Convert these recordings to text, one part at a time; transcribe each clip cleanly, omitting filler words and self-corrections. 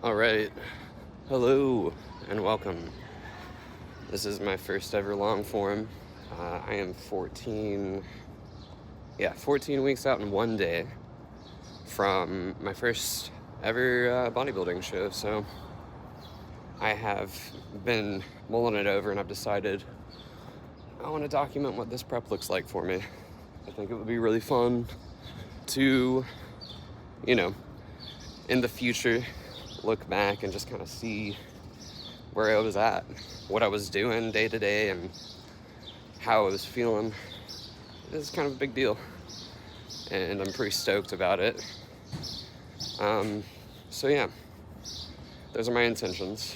All right, hello and welcome. This is my first ever long form. I am 14 weeks out in one day from my first ever bodybuilding show. So I have been mulling it over and I've decided I want to document what this prep looks like for me. I think it would be really fun to, in the future, look back and just kind of see where I was at, what I was doing day to day, and how I was feeling. It's kind of a big deal, and I'm pretty stoked about it. So yeah, those are my intentions.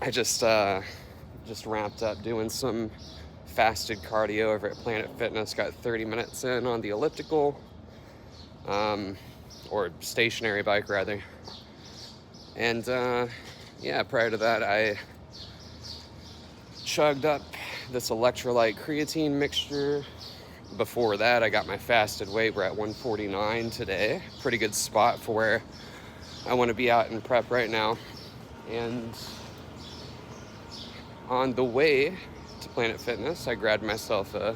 I just wrapped up doing some fasted cardio over at Planet Fitness. Got 30 minutes in on the elliptical, or stationary bike rather. And prior to that, I chugged up this electrolyte creatine mixture. Before that, I got my fasted weight. We're at 149 today. Pretty good spot for where I want to be out in prep right now. And on the way to Planet Fitness, I grabbed myself a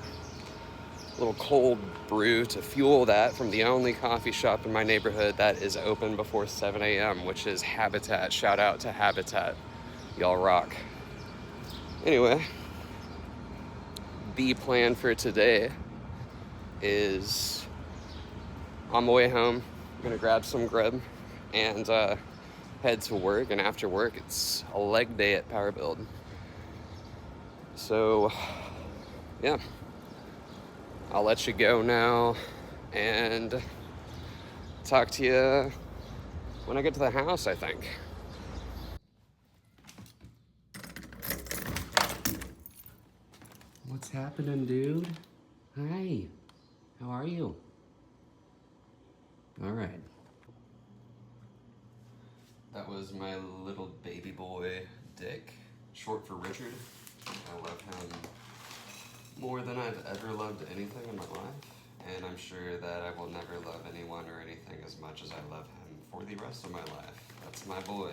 little cold brew to fuel that from the only coffee shop in my neighborhood that is open before 7 a.m., which is Habitat. Shout out to Habitat. Y'all rock. Anyway, the plan for today is on my way home, I'm gonna grab some grub and head to work. And after work, it's a leg day at Power Build. So, yeah. I'll let you go now and talk to you when I get to the house, I think. What's happening, dude? Hi. How are you? All right. That was my little baby boy, Dick, short for Richard. I love him more than I've ever loved anything in my life, and I'm sure that I will never love anyone or anything as much as I love him for the rest of my life. That's my boy.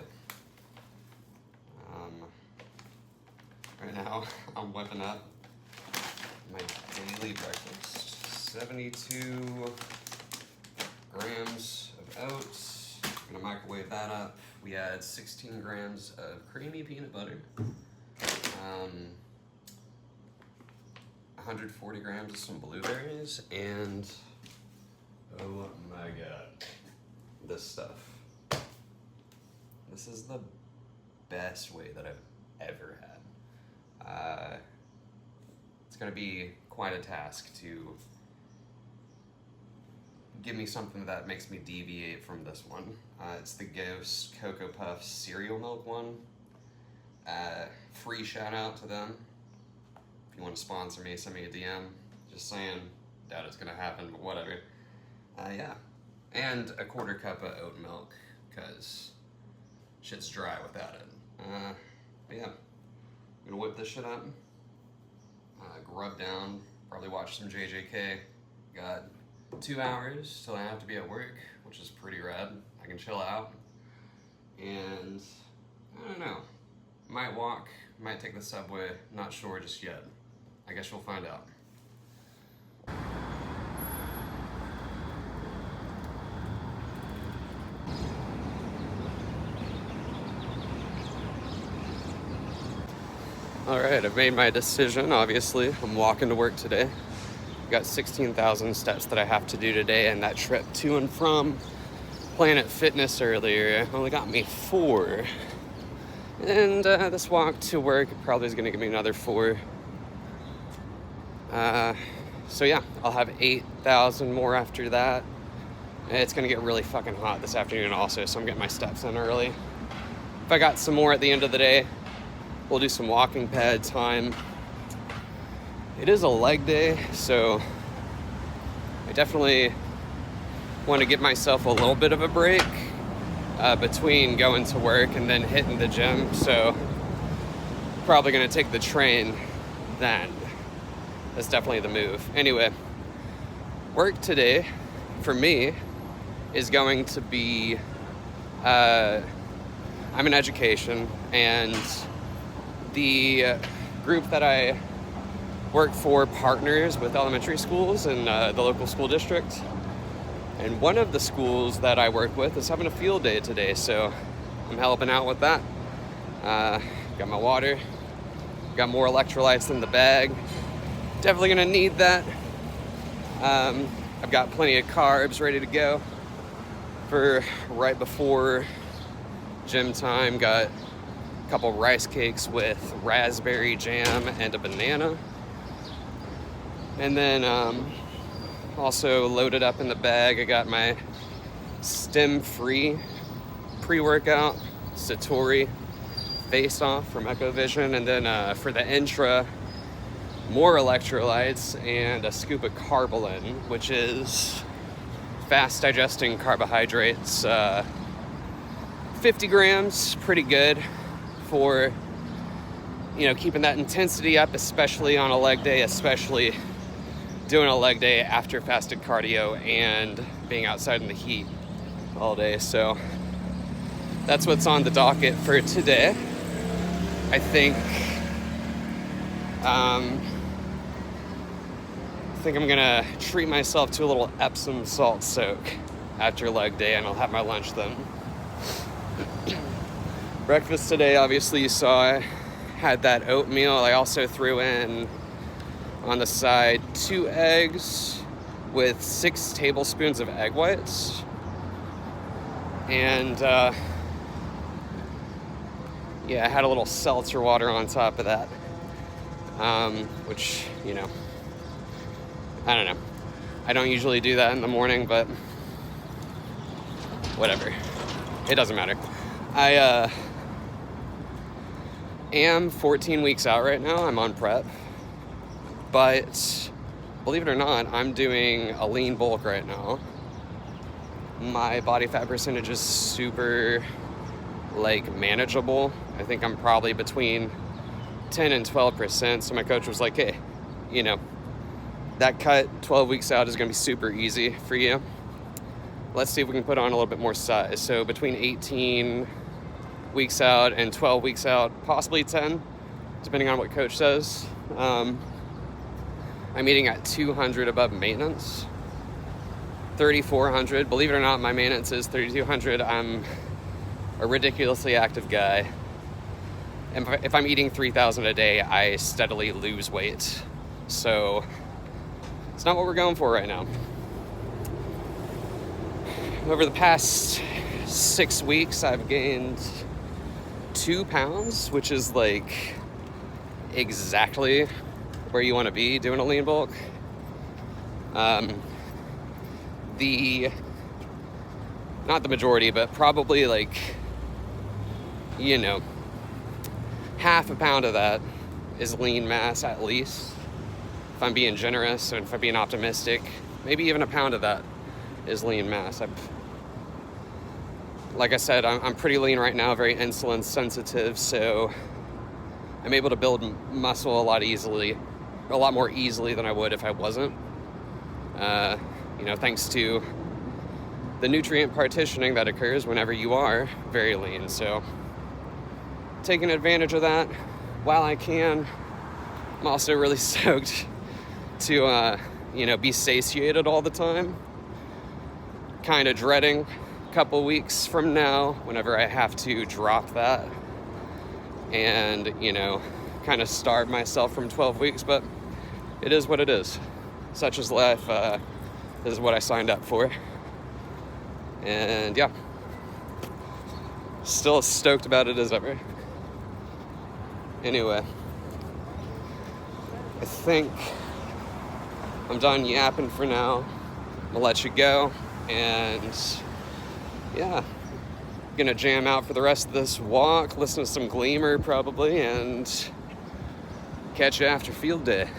Right now, I'm whipping up my daily breakfast. 72 grams of oats. I'm gonna microwave that up. We add 16 grams of creamy peanut butter. 140 grams of some blueberries, and oh my god, this stuff. This is the best whey that I've ever had. It's gonna be quite a task to give me something that makes me deviate from this one. It's the Ghost Cocoa Puffs cereal milk one. Free shout out to them. If you want to sponsor me, send me a DM. Just saying, doubt it's gonna happen, but whatever. Yeah. And a quarter cup of oat milk, because shit's dry without it. But yeah, I'm gonna whip this shit up. Grub down, probably watch some JJK. Got 2 hours till I have to be at work, which is pretty rad. I can chill out. And I don't know. Might walk, might take the subway, not sure just yet. I guess you'll find out. All right, I've made my decision, obviously. I'm walking to work today. Got 16,000 steps that I have to do today, and that trip to and from Planet Fitness earlier only got me 4. And this walk to work probably is gonna give me another 4. So yeah, I'll have 8,000 more after that. It's gonna get really fucking hot this afternoon also, so I'm getting my steps in early. If I got some more at the end of the day, we'll do some walking pad time. It is a leg day, so I definitely want to give myself a little bit of a break between going to work and then hitting the gym. So probably going to take the train then. That's definitely the move. Anyway, work today for me is going to be I'm in education, and the group that I work for partners with elementary schools in the local school district. And one of the schools that I work with is having a field day today, so I'm helping out with that. Got my water, got more electrolytes in the bag. Definitely gonna need that. I've got plenty of carbs ready to go for right before gym time. Got a couple rice cakes with raspberry jam and a banana. And then also loaded up in the bag, I got my stem-free pre-workout Satori Face Off from Echo Vision, and then for the intra, more electrolytes and a scoop of Carbolin, which is fast digesting carbohydrates. 50 grams, pretty good for, you know, keeping that intensity up, especially on a leg day, especially doing a leg day after fasted cardio and being outside in the heat all day. So that's what's on the docket for today. I think I'm gonna treat myself to a little Epsom salt soak after leg day, and I'll have my lunch then. Breakfast today, obviously you saw I had that oatmeal. I also threw in on the side 2 eggs with 6 tablespoons of egg whites. And yeah, I had a little seltzer water on top of that. Which, you know, I don't know. I don't usually do that in the morning, but whatever. It doesn't matter. I am 14 weeks out right now. I'm on prep. But believe it or not, I'm doing a lean bulk right now. My body fat percentage is super, like, manageable. I think I'm probably between 10 and 12%. So my coach was like, hey, you know, that cut 12 weeks out is going to be super easy for you. Let's see if we can put on a little bit more size. So between 18 weeks out and 12 weeks out, possibly 10, depending on what coach says. I'm eating at 200 above maintenance, 3,400. Believe it or not, my maintenance is 3,200. I'm a ridiculously active guy. And if I'm eating 3,000 a day, I steadily lose weight. So it's not what we're going for right now. Over the past 6 weeks, I've gained 2 pounds, which is like exactly where you want to be doing a lean bulk. Not the majority, but probably like, you know, half a pound of that is lean mass at least. If I'm being generous and if I'm being optimistic, maybe even a pound of that is lean mass. Like I said, I'm pretty lean right now, very insulin sensitive, so I'm able to build muscle a lot more easily than I would if I wasn't. You know, thanks to the nutrient partitioning that occurs whenever you are very lean. So taking advantage of that while I can. I'm also really stoked to, you know, be satiated all the time. Kind of dreading a couple weeks from now whenever I have to drop that and, you know, kind of starve myself from 12 weeks, but it is what it is. Such is life. This is what I signed up for. And yeah, still as stoked about it as ever. Anyway, I think I'm done yapping for now. I'm gonna let you go, and yeah, gonna jam out for the rest of this walk, listen to some Gleamer probably, and catch you after field day.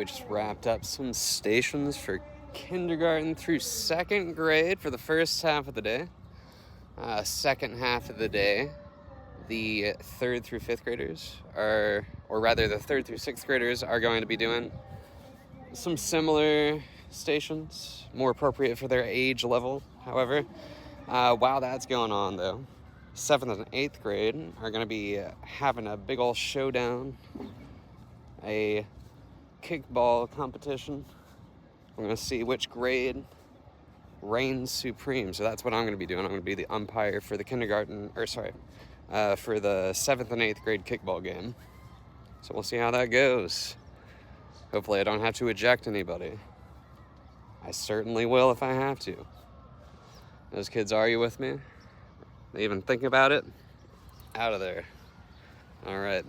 we just wrapped up some stations for kindergarten through 2nd grade for the first half of the day. Second half of the day, the 3rd through 5th graders are, or rather the 3rd through 6th graders are going to be doing some similar stations, more appropriate for their age level. However, while that's going on though, 7th and 8th grade are going to be having a big old showdown, a kickball competition. We're going to see which grade reigns supreme. So that's what I'm going to be doing. I'm going to be the umpire for the for the 7th and 8th grade kickball game. So we'll see how that goes. Hopefully I don't have to eject anybody. I certainly will if I have to. Those kids, are you with me? They even think about it? Out of there. All right.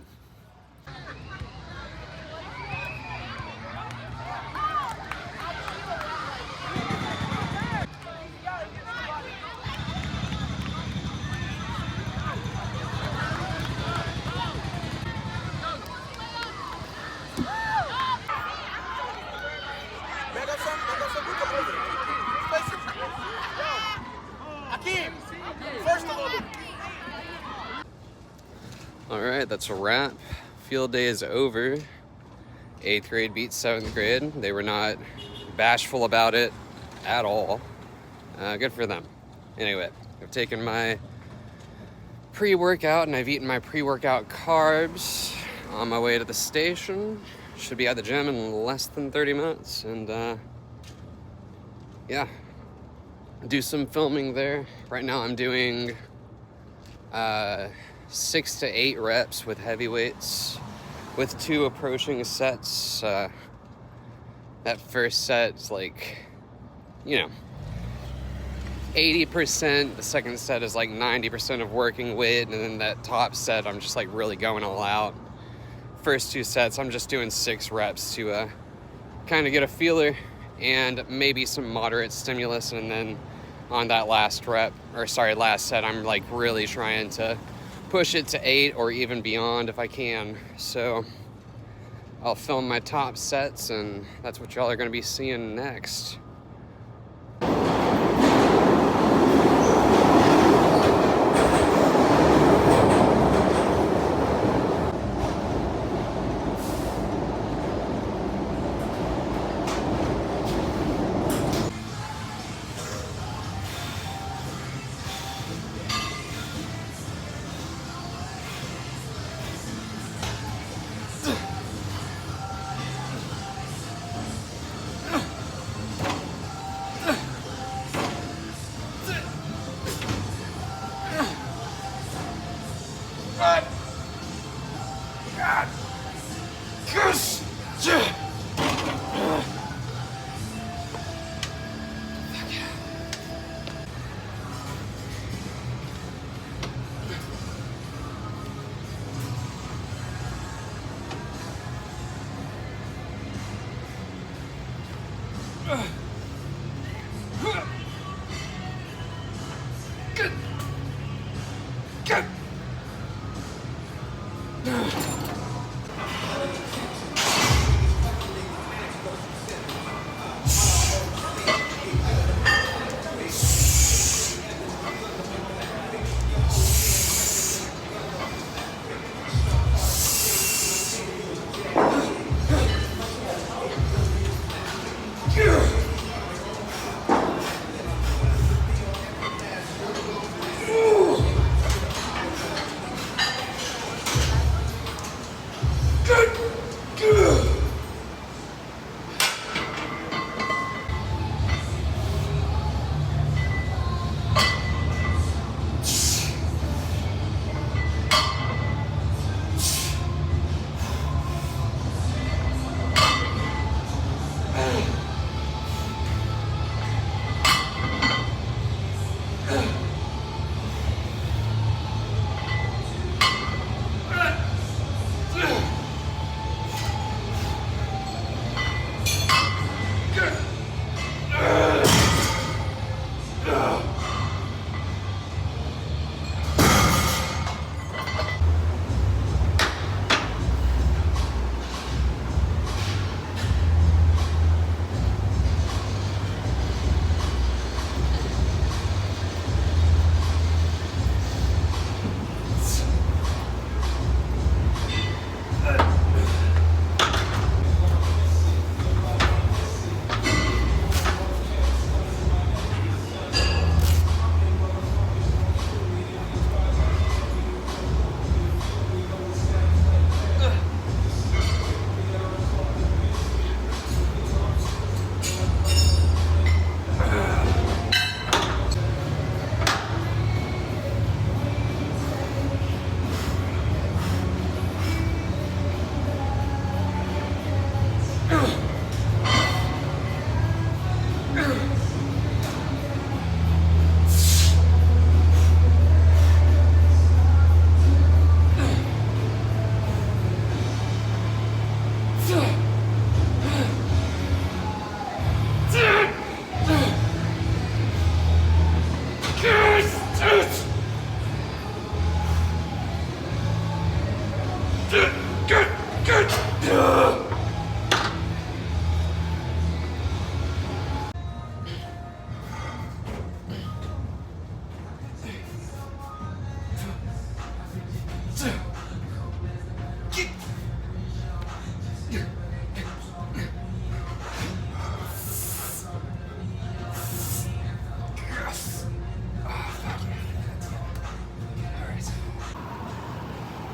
All right, that's a wrap. Field day is over. 8th grade beat 7th grade. They were not bashful about it at all. Good for them. Anyway, I've taken my pre-workout and I've eaten my pre-workout carbs on my way to the station. Should be at the gym in less than 30 minutes. And yeah, do some filming there. Right now I'm doing 6 to 8 reps with heavy weights with 2 approaching sets. That first set's like, 80%. The second set is like 90% of working weight. And then that top set, I'm just like really going all out. First 2 sets, I'm just doing 6 reps to kind of get a feeler and maybe some moderate stimulus. And then on that last set, I'm like really trying to push it to 8 or even beyond if I can. So I'll film my top sets, and that's what y'all are going to be seeing next.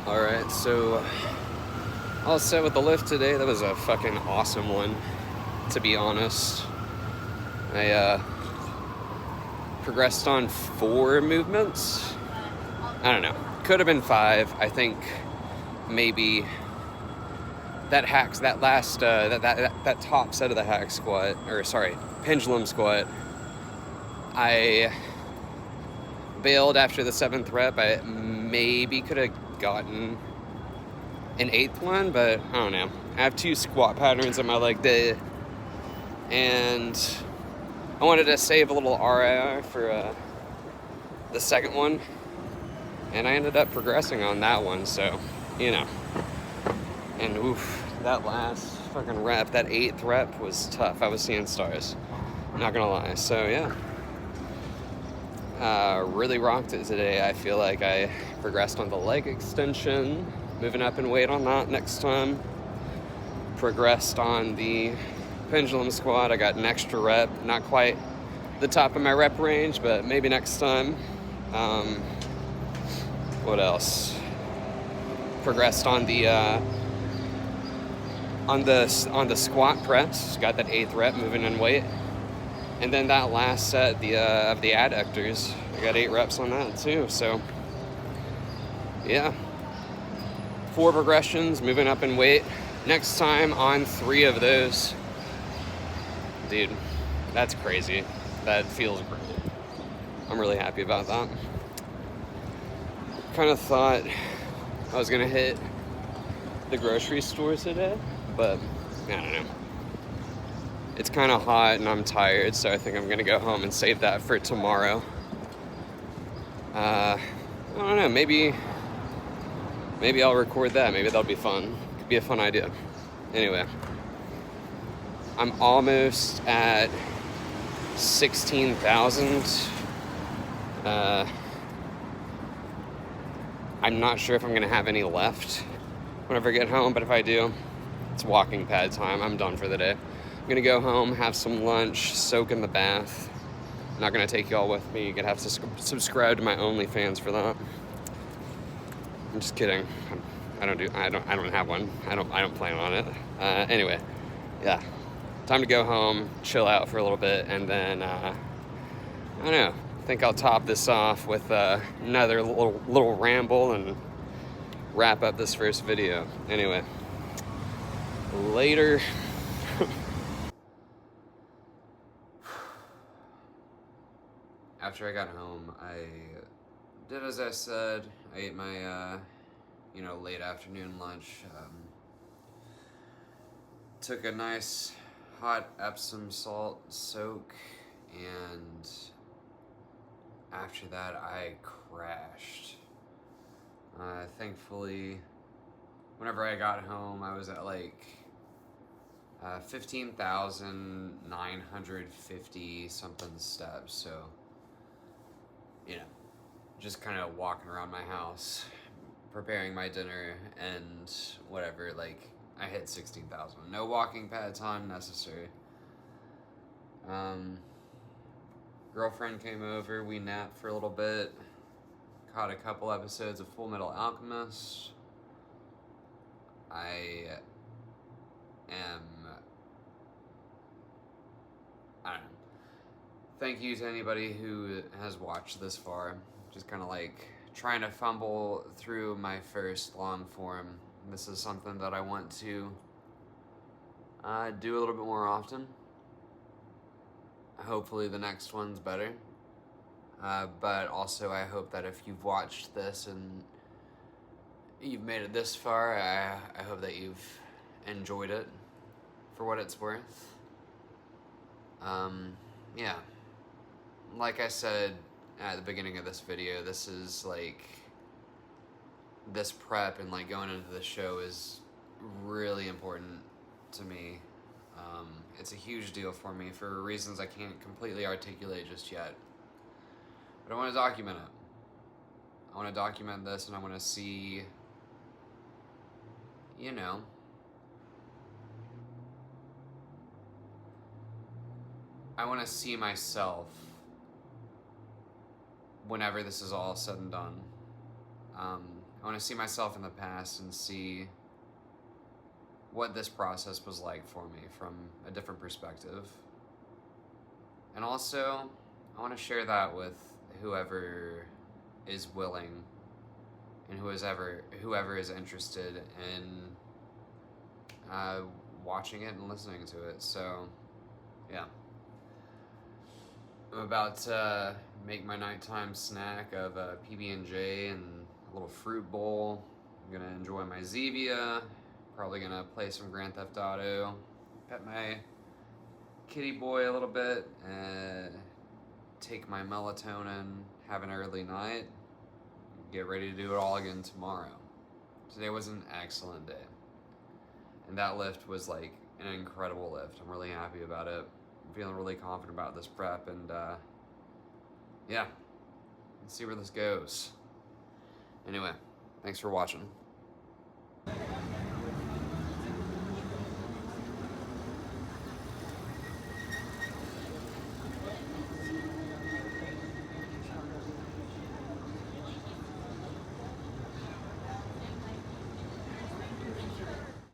Alright, so all set with the lift today. That was a fucking awesome one, to be honest. I progressed on 4 movements. I don't know. Could have been 5. I think maybe that last that top set of the hack squat, or sorry, pendulum squat, I bailed after the 7th rep. I maybe could have gotten an 8th one, but I don't know. I have 2 squat patterns on my leg day, and I wanted to save a little RIR for the second one, and I ended up progressing on that one, so, you know. And oof, that last fucking rep, that 8th rep was tough. I was seeing stars, not gonna lie. So yeah, really rocked it today. I feel like I progressed on the leg extension, moving up in weight on that next time. Progressed on the pendulum squat. I got an extra rep, not quite the top of my rep range, but maybe next time. What else? Progressed on the squat press. Got that 8th rep, moving in weight. And then that last set of the adductors, I got 8 reps on that too. So yeah, 4 progressions, moving up in weight. Next time on 3 of those. Dude, that's crazy. That feels great. I'm really happy about that. Kind of thought I was gonna hit the grocery store today, but I don't know. It's kind of hot and I'm tired, so I think I'm gonna go home and save that for tomorrow. I don't know, maybe I'll record that. Maybe that'll be fun. Could be a fun idea. Anyway, I'm almost at 16,000. I'm not sure if I'm gonna have any left whenever I get home, but if I do, it's walking pad time. I'm done for the day. I'm gonna go home, have some lunch, soak in the bath. I'm not gonna take y'all with me. You're gonna have to subscribe to my OnlyFans for that. I'm just kidding. I don't have one. I don't plan on it. Anyway, yeah. Time to go home, chill out for a little bit, and then I don't know. I think I'll top this off with another little ramble and wrap up this first video. Anyway, later. After I got home, I did as I said. I ate my late afternoon lunch. Took a nice hot Epsom salt soak, and after that I crashed. Thankfully, whenever I got home, I was at like 15,950 something steps, so, just kind of walking around my house, preparing my dinner and whatever, like, I hit 16,000. No walking pad time necessary. Girlfriend came over, we napped for a little bit, caught a couple episodes of Full Metal Alchemist. I don't know. Thank you to anybody who has watched this far. Just kind of like trying to fumble through my first long form. This is something that I want to do a little bit more often. Hopefully the next one's better. But also I hope that if you've watched this and you've made it this far, I hope that you've enjoyed it for what it's worth. Yeah. Like I said at the beginning of this video, this is like, this prep and like going into the show is really important to me. It's a huge deal for me for reasons I can't completely articulate just yet. But I want to document it. I want to document this, and I want to see, I want to see myself whenever this is all said and done. I want to see myself in the past and see what this process was like for me from a different perspective. And also, I want to share that with whoever is willing and whoever is interested in watching it and listening to it. So, yeah. I'm about to make my nighttime snack of a PB&J and a little fruit bowl. I'm gonna enjoy my Zevia. Probably gonna play some Grand Theft Auto. Pet my kitty boy a little bit. Take my melatonin. Have an early night. Get ready to do it all again tomorrow. Today was an excellent day. And that lift was like an incredible lift. I'm really happy about it. I'm feeling really confident about this prep, and yeah, let's see where this goes. Anyway, thanks for watching.